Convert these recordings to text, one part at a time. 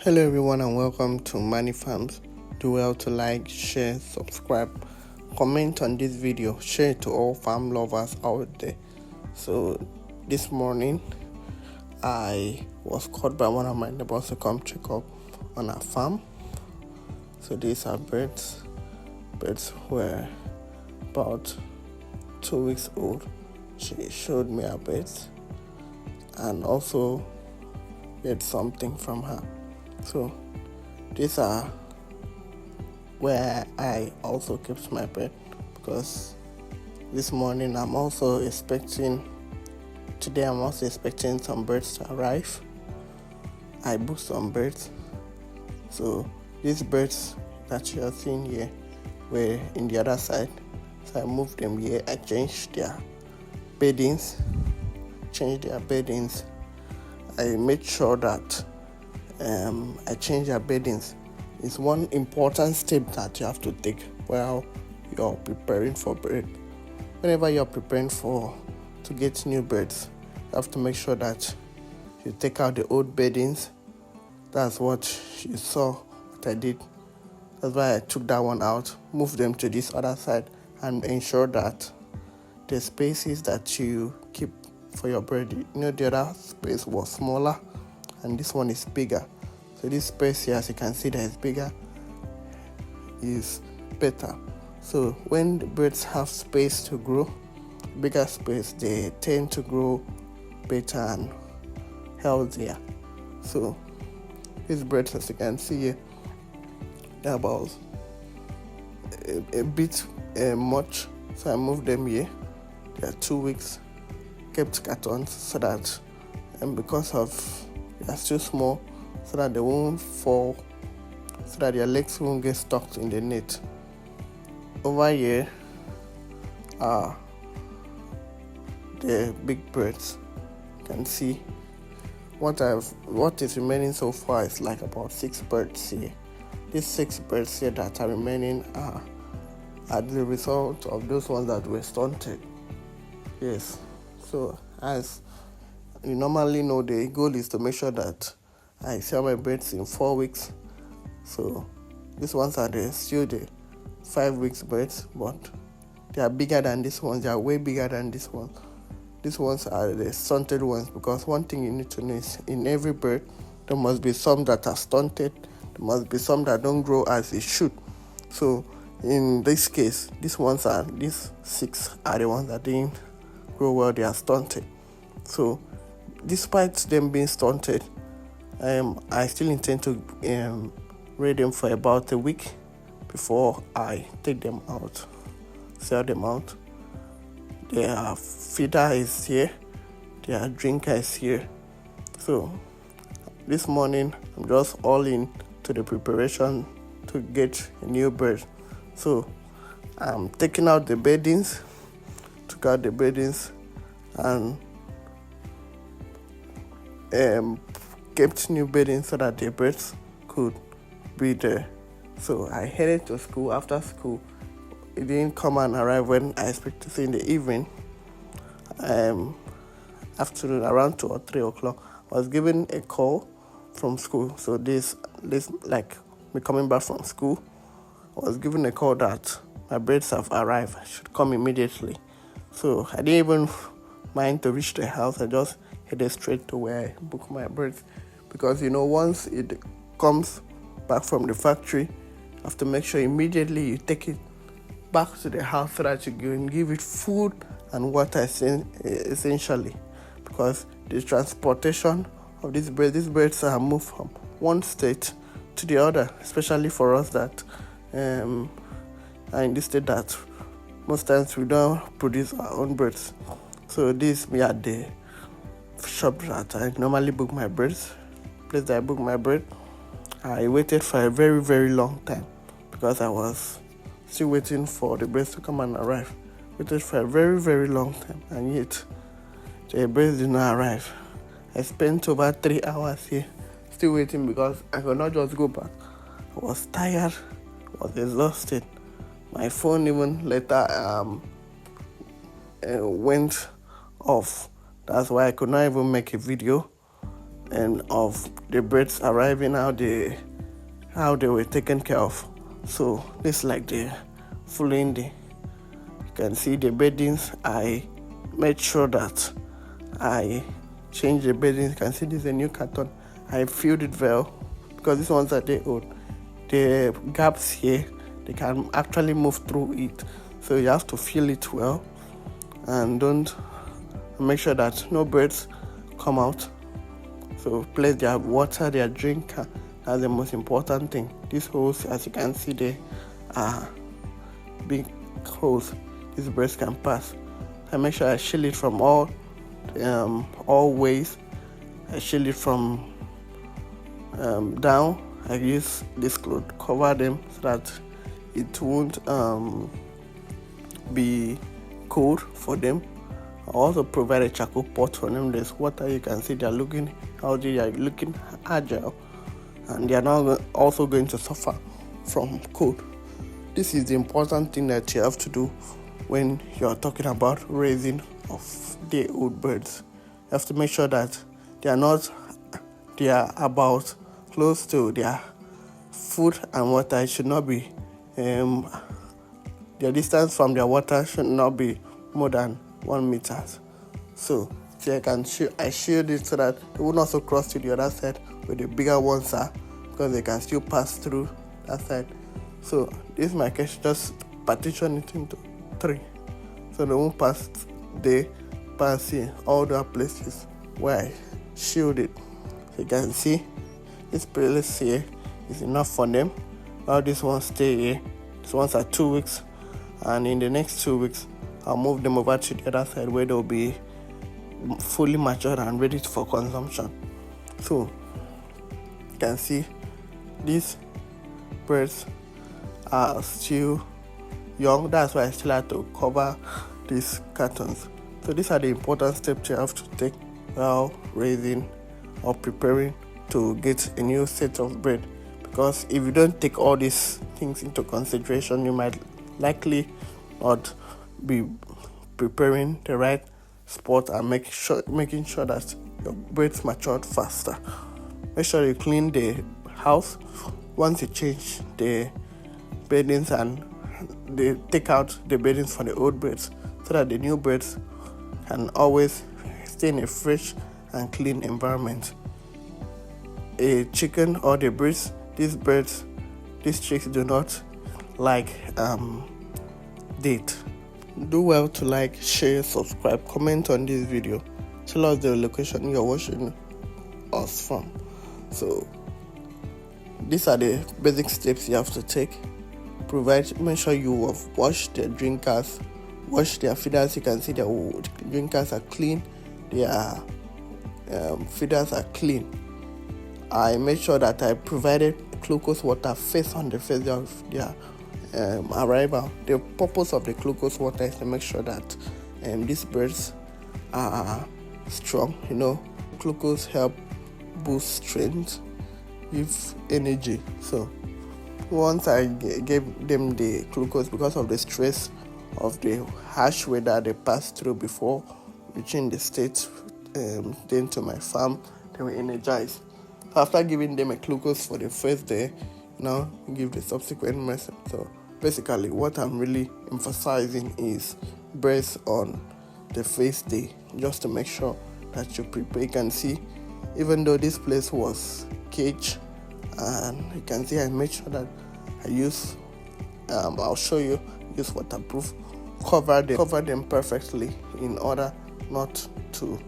Hello everyone and welcome to Money Farms. Do well to like, share, subscribe, comment on this video, share it to all farm lovers out there. So this morning I was called by one of my neighbors to come check up on our farm. So these are birds. Birds were about 2 weeks old. She showed me her birds and also get something from her. So these are where I also kept my bird, because this morning I'm also expecting some birds to arrive. I booked some birds. So these birds that you are seeing here were in the other side. So I moved them here. I changed their beddings. I made sure that I change their beddings. It's one important step that you have to take while you're preparing for bird. Whenever you're preparing to get new birds, you have to make sure that you take out the old beddings. That's what you saw what I did. That's why I took that one out, moved them to this other side, and ensure that the spaces that you keep for your bird, the other space was smaller and this one is bigger. So this space here, as you can see, that is bigger, is better. So when the birds have space to grow, bigger space, they tend to grow better and healthier. So these birds, as you can see here, they're about a bit much. So I moved them here. They are 2 weeks. Kept cartons so that, and because of they are still small, so that they won't fall, so that their legs won't get stuck in the net. Over here are the big birds. You can see what is remaining so far is like about 6 birds here. These 6 birds here that are remaining are the result of those ones that were stunted. Yes. So as you normally know, the goal is to make sure that I sell my birds in 4 weeks. So these ones are still the 5 weeks birds, but they are bigger than these ones. They are way bigger than this one. These ones are the stunted ones, because one thing you need to know is in every bird there must be some that are stunted. There must be some that don't grow as they should. So in this case, these 6 are the ones that didn't grow well. They are stunted. So despite them being stunted, I still intend to rear them for about a week before I take them out, sell them out. Their feeder is here, their drinker is here. So this morning I'm just all in to the preparation to get a new bird. So I'm taking out the beddings, and kept new bedding so that the birds could be there. So I headed to school. After school, it didn't come and arrive when I expected to see in the evening. Afternoon, around 2 or 3 o'clock, I was given a call from school. So this like me coming back from school, I was given a call that my birds have arrived. I should come immediately. So I didn't even mind to reach the house. I just headed straight to where I booked my birds, because once it comes back from the factory, you have to make sure immediately you take it back to the house so that you can give it food and water essentially, because the transportation of these birds are moved from one state to the other, especially for us that are in this state that most times we don't produce our own birds. So this me at the shop that I normally book my birds, place that I book my bird. I waited for a very, very long time, because I was still waiting for the birds to come and arrive. Waited for a very, very long time, and yet the birds did not arrive. I spent over 3 hours here still waiting, because I could not just go back. I was tired, I was exhausted. My phone even later went off. That's why I could not even make a video and of the birds arriving, how they were taken care of. So this is like the following day. You can see the beddings. I made sure that I changed the beddings. You can see this is a new carton. I filled it well because these ones are day old. The gaps here, they can actually move through it. So you have to fill it well and don't make sure that no birds come out. So place their water, their drink. That's the most important thing. These holes, as you can see, they are big holes these birds can pass. I make sure I shield it from all ways. I shield it from down. I use this cloth cover them so that it won't be cold for them. I also provide a charcoal pot for them. There's water. You can see they're looking healthy, they're looking agile, and they are not also going to suffer from cold. This is the important thing that you have to do when you're talking about raising of day-old birds. You have to make sure that they are about close to their food and water. It should not be their distance from their water should not be more than 1 meter. So I shield it so that they will also cross to the other side where the bigger ones are, because they can still pass through that side. So this my case, just partition it into 3, so they won't pass here, all the places where I shield it. So you can see this place here is enough for them. Now these ones stay here. These ones are 2 weeks, and in the next 2 weeks I'll move them over to the other side where they'll be fully matured and ready for consumption. So you can see these birds are still young. That's why I still have to cover these cartons. So these are the important steps you have to take while raising or preparing to get a new set of bird. Because if you don't take all these things into consideration, you might likely not be preparing the right spot and making sure that your birds matured faster. Make sure you clean the house once you change the beddings, and they take out the beddings for the old birds so that the new birds can always stay in a fresh and clean environment. A chicken or the birds, these chicks do not like date. Do well to like, share, subscribe, comment on this video. Tell us the location you're watching us from. So these are the basic steps you have to take. Make sure you have washed their drinkers, wash their feeders. You can see their drinkers are clean, their feeders are clean. I made sure that I provided glucose water first on the first day of their arrival. The purpose of the glucose water is to make sure that these birds are strong. Glucose help boost strength, give energy. So once I gave them the glucose, because of the stress of the harsh weather they passed through before reaching the States, then to my farm, they were energized. After giving them a glucose for the first day, now give the subsequent medicine. So basically what I'm really emphasizing is birds on the first day, just to make sure that you prepare. You can see, even though this place was cage, and you can see I made sure that I use I'll show you, use waterproof, cover them perfectly in order not to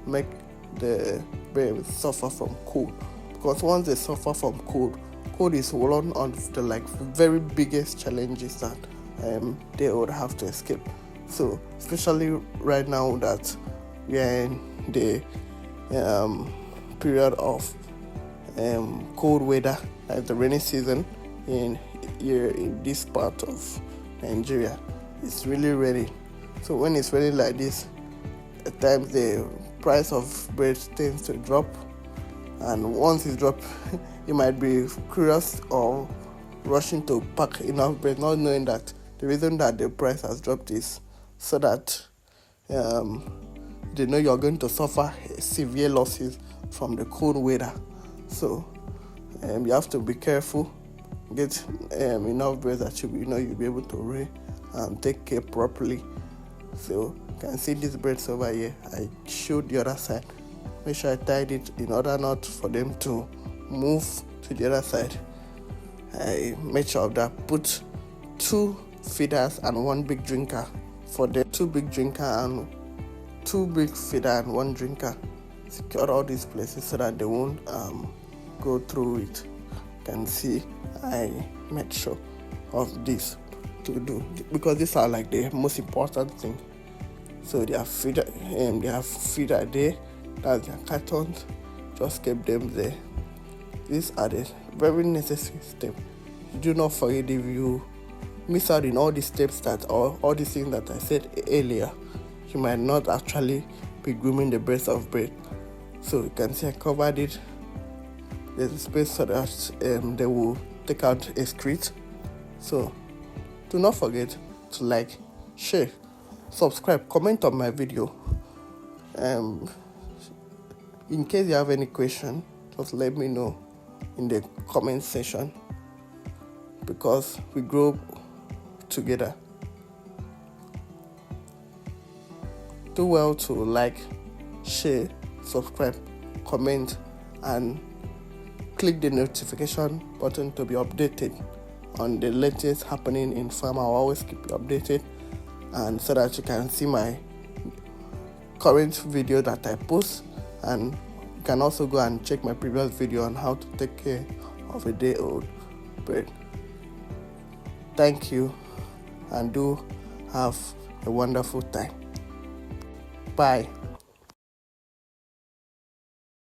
make the birds suffer from cold. Because once they suffer from cold is one of the very biggest challenges that they would have to escape. So especially right now that we are in the period of cold weather, like the rainy season in this part of Nigeria, it's really raining. So when it's raining like this, at times the price of birds tends to drop, and once it drops, you might be curious or rushing to pack enough birds, not knowing that the reason that the price has dropped is so that they know you're going to suffer severe losses from the cold weather. So you have to be careful, get enough birds that you'll be able to rear and take care properly. So you can see these birds over here. I showed the other side. Make sure I tied it in order not for them to move to the other side. I made sure of that. Put 2 feeders and 1 big drinker for the 2 big drinker and 2 big feeder and 1 drinker. Secure all these places so that they won't go through it. You can see I made sure of this to do, because these are like the most important thing. So they have feeder there, that's their cartons. Just keep them there. These are the very necessary steps. Do not forget, if you miss out in all these steps all these things that I said earlier, you might not actually be grooming the birds of prey. So you can see I covered it. There's a space so that they will take out a screech. So do not forget to like, share, subscribe, comment on my video. In case you have any question, just let me know in the comment section, because we grow together. Do well to like, share, subscribe, comment, and click the notification button to be updated on the latest happening in farm. I'll always keep you updated, and so that you can see my current video that I post, and you can also go and check my previous video on how to take care of a day-old bird. Thank you, and do have a wonderful time. Bye.